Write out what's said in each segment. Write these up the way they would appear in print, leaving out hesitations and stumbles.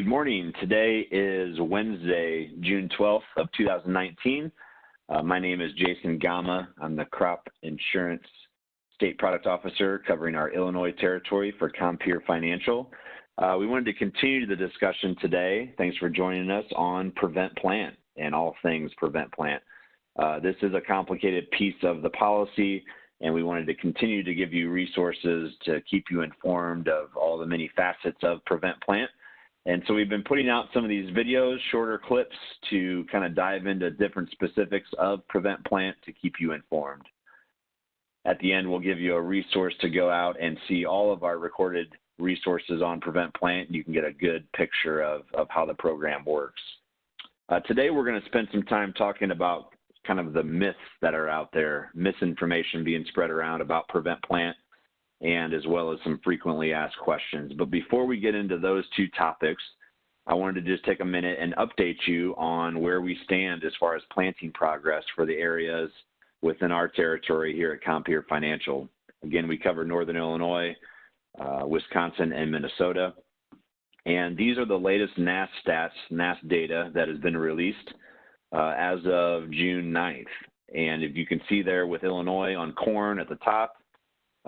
Good morning. Today is Wednesday, June 12th of 2019. My name is Jason Gama. I'm the Crop Insurance State Product Officer covering our Illinois territory for Compeer Financial. We wanted to continue the discussion today. Thanks for joining us on Prevent Plant and all things Prevent Plant. This is a complicated piece of the policy, and we wanted to continue to give you resources to keep you informed of all the many facets of Prevent Plant. And so we've been putting out some of these videos, shorter clips, to kind of dive into different specifics of Prevent Plant to keep you informed. At the end, we'll give you a resource to go out and see all of our recorded resources on Prevent Plant. You can get a good picture of how the program works. Today, we're going to spend some time talking about kind of the myths that are out there, misinformation being spread around about Prevent Plant, and as well as some frequently asked questions. But before we get into those two topics, I wanted to just take a minute and update you on where we stand as far as planting progress for the areas within our territory here at Compeer Financial. Again, we cover Northern Illinois, Wisconsin, and Minnesota. And these are the latest NASS stats, NASS data that has been released as of June 9th. And if you can see there with Illinois on corn at the top,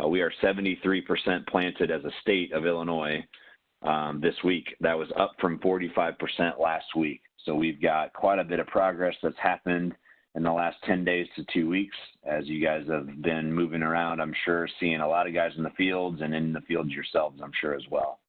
we are 73% planted as a state of Illinois this week. That was up from 45% last week. So we've got quite a bit of progress that's happened in the last 10 days to 2 weeks as you guys have been moving around, I'm sure, seeing a lot of guys in the fields and in the fields yourselves, I'm sure, as well.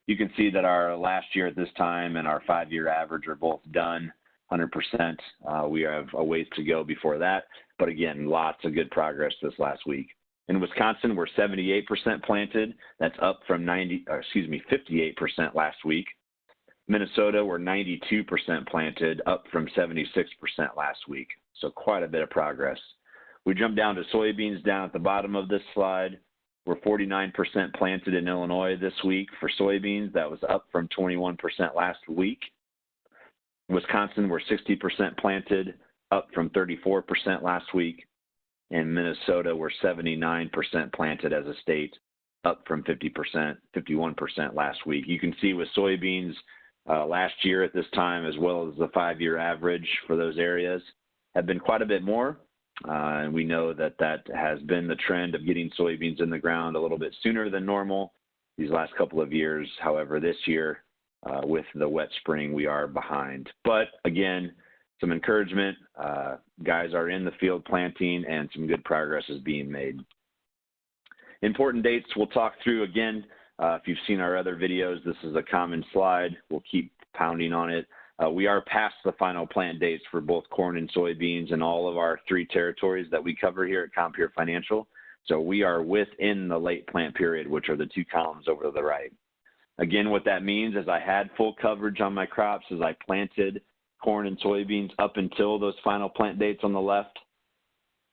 You can see that our last year at this time and our 5-year average are both done 100%. We have a ways to go before that. But again, lots of good progress this last week. In Wisconsin, we're 78% planted. That's up from 58% last week. Minnesota, we're 92% planted, up from 76% last week. So quite a bit of progress. We jump down to soybeans down at the bottom of this slide. We're 49% planted in Illinois this week for soybeans. That was up from 21% last week. Wisconsin, we're 60% planted, up from 34% last week. In Minnesota, we're 79% planted as a state, up from 51% last week. You can see with soybeans last year at this time, as well as the 5-year average for those areas, have been quite a bit more. And we know that that has been the trend of getting soybeans in the ground a little bit sooner than normal these last couple of years. However, this year, with the wet spring, we are behind. But again, some encouragement, guys are in the field planting, and some good progress is being made. Important dates we'll talk through again. If you've seen our other videos, this is a common slide. We'll keep pounding on it. We are past the final plant dates for both corn and soybeans in all of our 3 territories that we cover here at Compeer Financial. So we are within the late plant period, which are the 2 columns over to the right. Again, what that means is I had full coverage on my crops as I planted corn and soybeans up until those final plant dates on the left.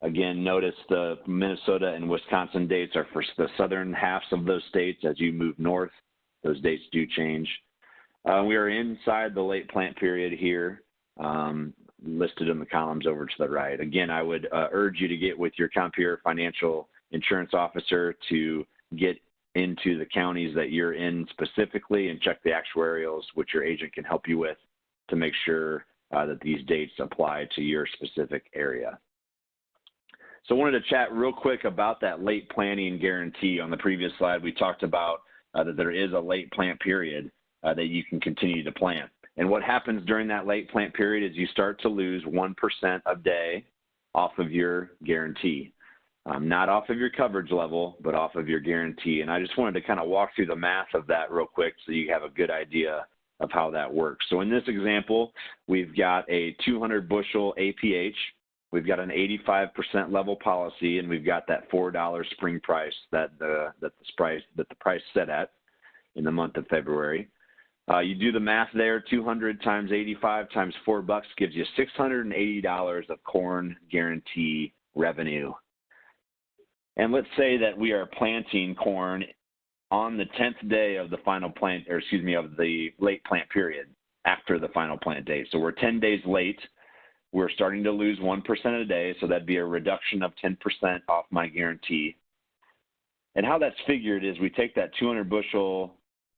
Again, notice the Minnesota and Wisconsin dates are for the southern halves of those states. As you move north, those dates do change. We are inside the late plant period here, listed in the columns over to the right. Again, I would urge you to get with your Compeer Financial Insurance Officer to get into the counties that you're in specifically and check the actuarials, which your agent can help you with, to make sure that these dates apply to your specific area. So I wanted to chat real quick about that late planting guarantee. On the previous slide, we talked about that there is a late plant period that you can continue to plant. And what happens during that late plant period is you start to lose 1% a day off of your guarantee. Not off of your coverage level, but off of your guarantee. And I just wanted to kind of walk through the math of that real quick so you have a good idea of how that works. So in this example, we've got a 200 bushel APH, we've got an 85% level policy, and we've got that $4 spring price that the price set at in the month of February. You do the math there, 200 times 85 times $4 gives you $680 of corn guarantee revenue. And let's say that we are planting corn on the 10th day of the final plant, or excuse me, of the late plant period after the final plant date. So we're 10 days late. We're starting to lose 1% a day, so that'd be a reduction of 10% off my guarantee. And how that's figured is we take that 200 bushel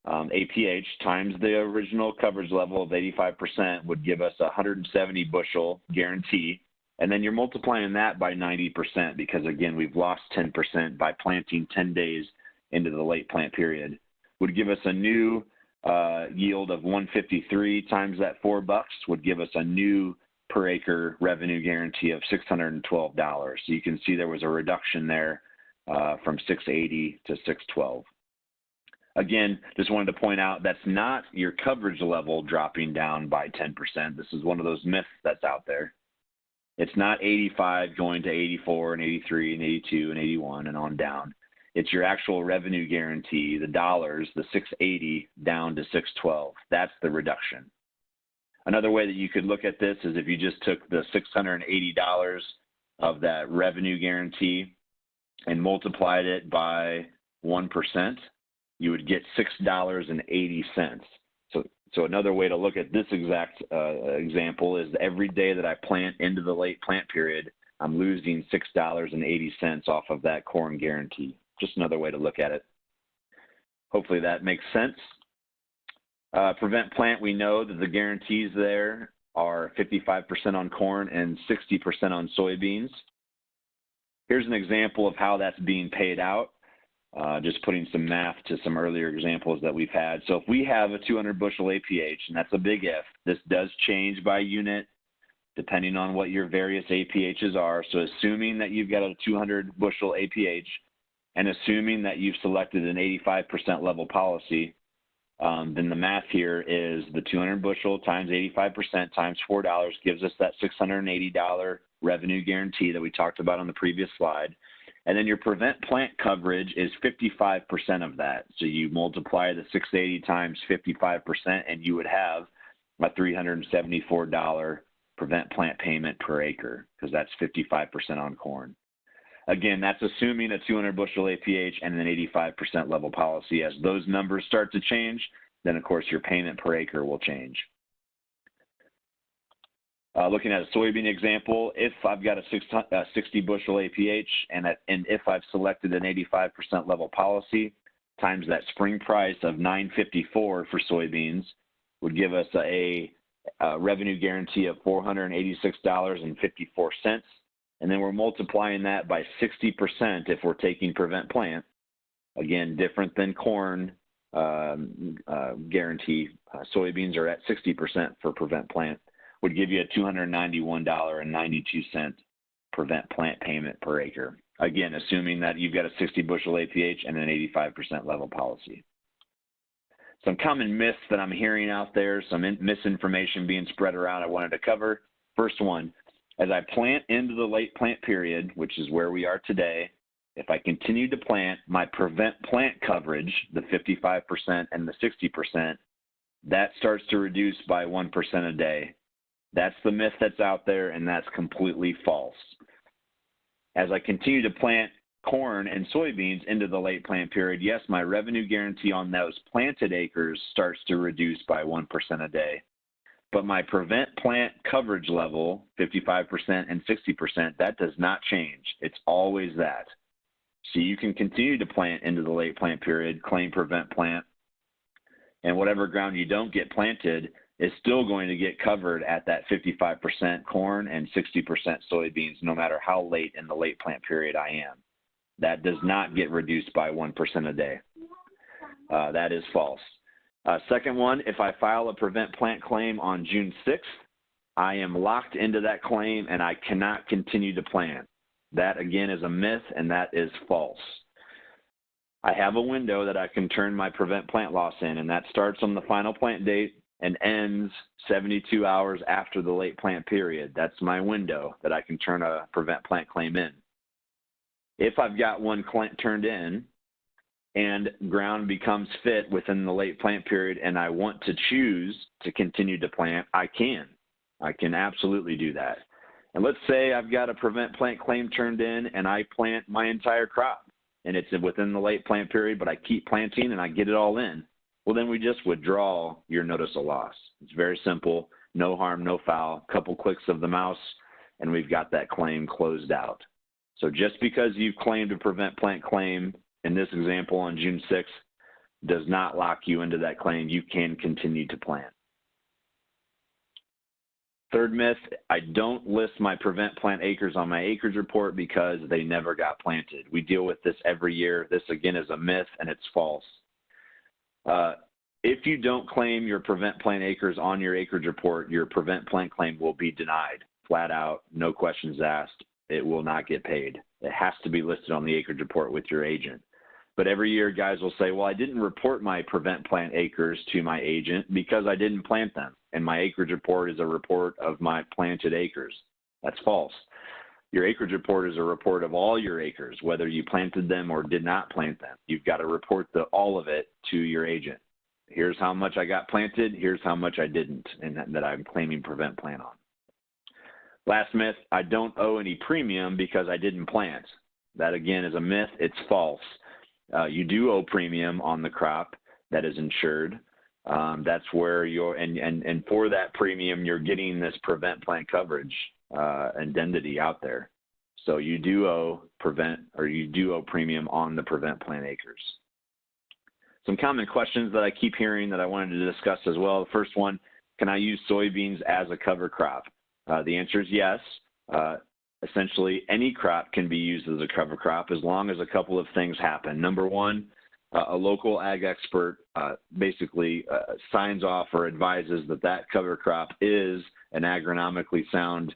APH times the original coverage level of 85% would give us a 170 bushel guarantee. And then you're multiplying that by 90% because, again, we've lost 10% by planting 10 days into the late plant period. Would give us a new yield of 153 times that $4 would give us a new per acre revenue guarantee of $612. So you can see there was a reduction there from 680 to 612. Again, just wanted to point out that's not your coverage level dropping down by 10%. This is one of those myths that's out there. It's not 85 going to 84 and 83 and 82 and 81 and on down. It's your actual revenue guarantee, the dollars, the 680 down to 612. That's the reduction. Another way that you could look at this is if you just took the $680 of that revenue guarantee and multiplied it by 1%, you would get $6.80. So another way to look at this exact example is every day that I plant into the late plant period, I'm losing $6.80 off of that corn guarantee. Just another way to look at it. Hopefully that makes sense. Prevent plant, we know that the guarantees there are 55% on corn and 60% on soybeans. Here's an example of how that's being paid out. Just putting some math to some earlier examples that we've had. So if we have a 200 bushel APH, and that's a big if, this does change by unit depending on what your various APHs are. So assuming that you've got a 200 bushel APH and assuming that you've selected an 85% level policy, then the math here is the 200 bushel times 85% times $4 gives us that $680 revenue guarantee that we talked about on the previous slide. And then your prevent plant coverage is 55% of that. So you multiply the 680 times 55% and you would have a $374 prevent plant payment per acre because that's 55% on corn. Again, that's assuming a 200 bushel APH and an 85% level policy. As those numbers start to change, then of course your payment per acre will change. Looking at a soybean example, if I've got a 60 bushel APH and if I've selected an 85% level policy times that spring price of $9.54 for soybeans would give us a revenue guarantee of $486.54. And then we're multiplying that by 60% if we're taking prevent plant. Again, different than corn guarantee. Soybeans are at 60% for prevent plant. Would give you a $291.92 prevent plant payment per acre. Again, assuming that you've got a 60 bushel APH and an 85% level policy. Some common myths that I'm hearing out there, some misinformation being spread around I wanted to cover. First one, as I plant into the late plant period, which is where we are today, if I continue to plant, my prevent plant coverage, the 55% and the 60%, that starts to reduce by 1% a day. That's the myth that's out there, and that's completely false. As I continue to plant corn and soybeans into the late plant period, yes, my revenue guarantee on those planted acres starts to reduce by 1% a day. But my prevent plant coverage level, 55% and 60%, that does not change. It's always that. So you can continue to plant into the late plant period, claim prevent plant, and whatever ground you don't get planted is still going to get covered at that 55% corn and 60% soybeans, no matter how late in the late plant period I am. That does not get reduced by 1% a day. That is false. Second one, if I file a prevent plant claim on June 6th, I am locked into that claim and I cannot continue to plant. That, again, is a myth, and that is false. I have a window that I can turn my prevent plant loss in, and that starts on the final plant date and ends 72 hours after the late plant period. That's my window that I can turn a prevent plant claim in. If I've got one turned in and ground becomes fit within the late plant period and I want to choose to continue to plant, I can. I can absolutely do that. And let's say I've got a prevent plant claim turned in and I plant my entire crop and it's within the late plant period, but I keep planting and I get it all in. Well, then we just withdraw your notice of loss. It's very simple, no harm, no foul, couple clicks of the mouse, and we've got that claim closed out. So just because you've claimed a prevent plant claim, in this example on June 6th, does not lock you into that claim. You can continue to plant. Third myth, I don't list my prevent plant acres on my acreage report because they never got planted. We deal with this every year. This, again, is a myth, and it's false. If you don't claim your prevent plant acres on your acreage report, your prevent plant claim will be denied, flat out, no questions asked. It will not get paid. It has to be listed on the acreage report with your agent. But every year, guys will say, well, I didn't report my prevent plant acres to my agent because I didn't plant them, and my acreage report is a report of my planted acres. That's false. Your acreage report is a report of all your acres, whether you planted them or did not plant them. You've got to report all of it to your agent. Here's how much I got planted. Here's how much I didn't, and that I'm claiming prevent plant on. Last myth, I don't owe any premium because I didn't plant. That, again, is a myth. It's false. You do owe premium on the crop that is insured. That's where and for that premium, you're getting this prevent plant coverage indemnity out there. So you do owe premium on the prevent plant acres. Some common questions that I keep hearing that I wanted to discuss as well. The first one, can I use soybeans as a cover crop? The answer is yes. Essentially, any crop can be used as a cover crop as long as a couple of things happen. Number one, a local ag expert basically signs off or advises that cover crop is an agronomically sound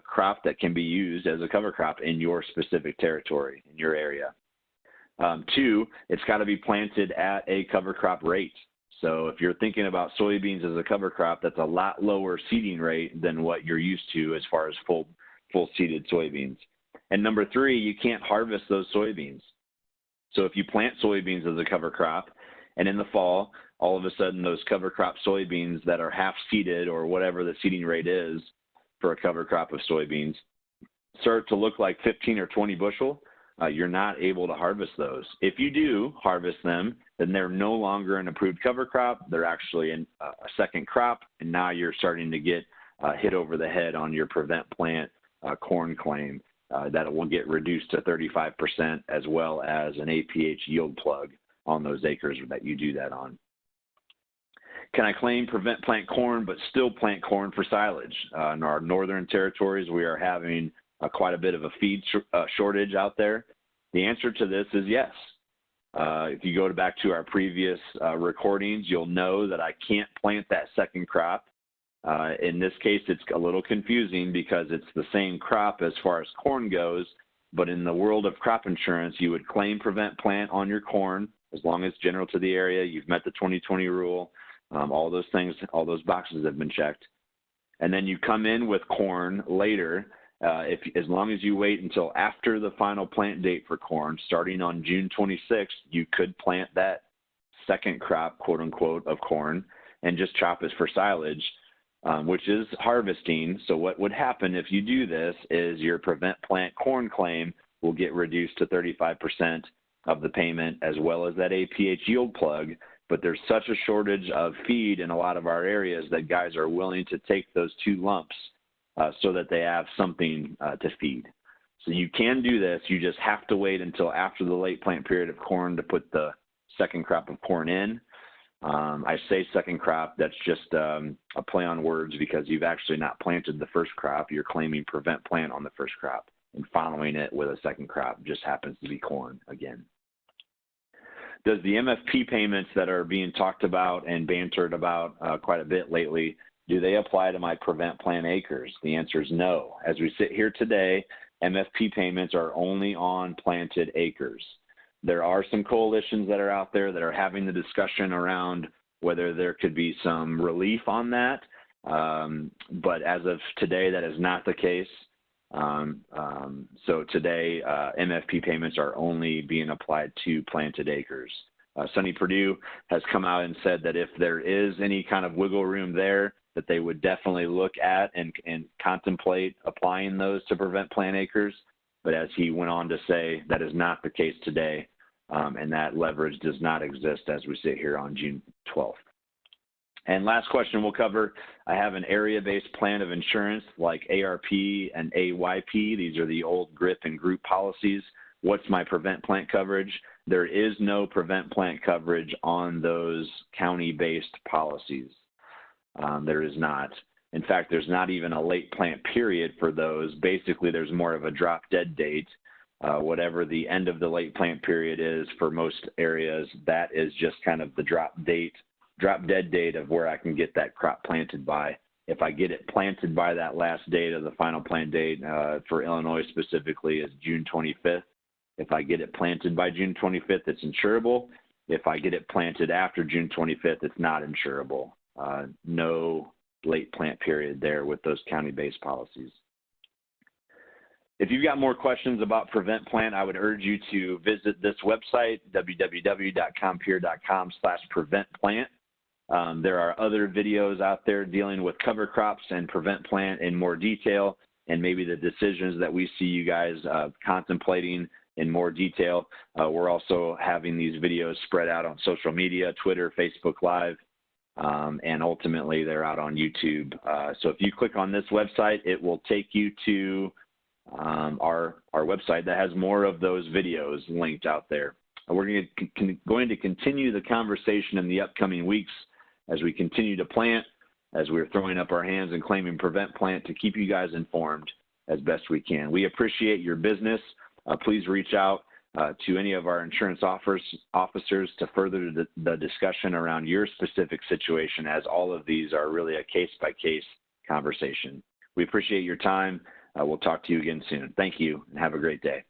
crop that can be used as a cover crop in your specific territory, in your area. Two, it's got to be planted at a cover crop rate. So if you're thinking about soybeans as a cover crop, that's a lot lower seeding rate than what you're used to as far as full seeded soybeans. And number three, you can't harvest those soybeans. So if you plant soybeans as a cover crop, and in the fall, all of a sudden those cover crop soybeans that are half seeded or whatever the seeding rate is for a cover crop of soybeans start to look like 15 or 20 bushel, you're not able to harvest those. If you do harvest them, then they're no longer an approved cover crop. They're actually a second crop, and now you're starting to get hit over the head on your prevent plant corn claim. That it will get reduced to 35% as well as an APH yield plug on those acres that you do that on. Can I claim prevent plant corn but still plant corn for silage? In our northern territories, we are having quite a bit of a feed shortage out there. The answer to this is yes. If you go back to our previous recordings, you'll know that I can't plant that second crop. In this case, it's a little confusing because it's the same crop as far as corn goes, but in the world of crop insurance, you would claim prevent plant on your corn as long as general to the area, you've met the 2020 rule, all those things, all those boxes have been checked. And then you come in with corn later, as long as you wait until after the final plant date for corn, starting on June 26th, you could plant that second crop, quote unquote, of corn and just chop it for silage. Which is harvesting. So what would happen if you do this is your prevent plant corn claim will get reduced to 35% of the payment as well as that APH yield plug. But there's such a shortage of feed in a lot of our areas that guys are willing to take those two lumps so that they have something to feed. So you can do this. You just have to wait until after the late plant period of corn to put the second crop of corn in. I say second crop, that's just a play on words because you've actually not planted the first crop. You're claiming prevent plant on the first crop and following it with a second crop. Just happens to be corn again. Does the MFP payments that are being talked about and bantered about quite a bit lately, do they apply to my prevent plant acres? The answer is no. As we sit here today, MFP payments are only on planted acres. There are some coalitions that are out there that are having the discussion around whether there could be some relief on that. But as of today, that is not the case. So today, MFP payments are only being applied to planted acres. Sonny Perdue has come out and said that if there is any kind of wiggle room there, that they would definitely look at and contemplate applying those to prevent plant acres. But as he went on to say, that is not the case today, and that leverage does not exist as we sit here on June 12th. And last question we'll cover, I have an area-based plan of insurance like ARP and AYP. These are the old GRIP and group policies. what's my prevent plant coverage? There is no prevent plant coverage on those county-based policies. There is not. In fact, there's not even a late plant period for those. Basically, there's more of a drop dead date. Whatever the end of the late plant period is for most areas, that is just kind of the drop dead date of where I can get that crop planted by. If I get it planted by that last date of the final plant date, for Illinois specifically is June 25th. If I get it planted by June 25th, it's insurable. If I get it planted after June 25th, it's not insurable. No late plant period there with those county-based policies. If you've got more questions about Prevent Plant, I would urge you to visit this website, www.compeer.com/preventplant. There are other videos out there dealing with cover crops and Prevent Plant in more detail, and maybe the decisions that we see you guys contemplating in more detail. We're also having these videos spread out on social media, Twitter, Facebook Live, and ultimately they're out on YouTube. So if you click on this website, it will take you to our website that has more of those videos linked out there. We're going to continue the conversation in the upcoming weeks as we continue to plant, as we're throwing up our hands and claiming Prevent Plant to keep you guys informed as best we can. We appreciate your business. Please reach out to any of our insurance officers to further the discussion around your specific situation, as all of these are really a case-by-case conversation. We appreciate your time. We'll talk to you again soon. Thank you, and have a great day.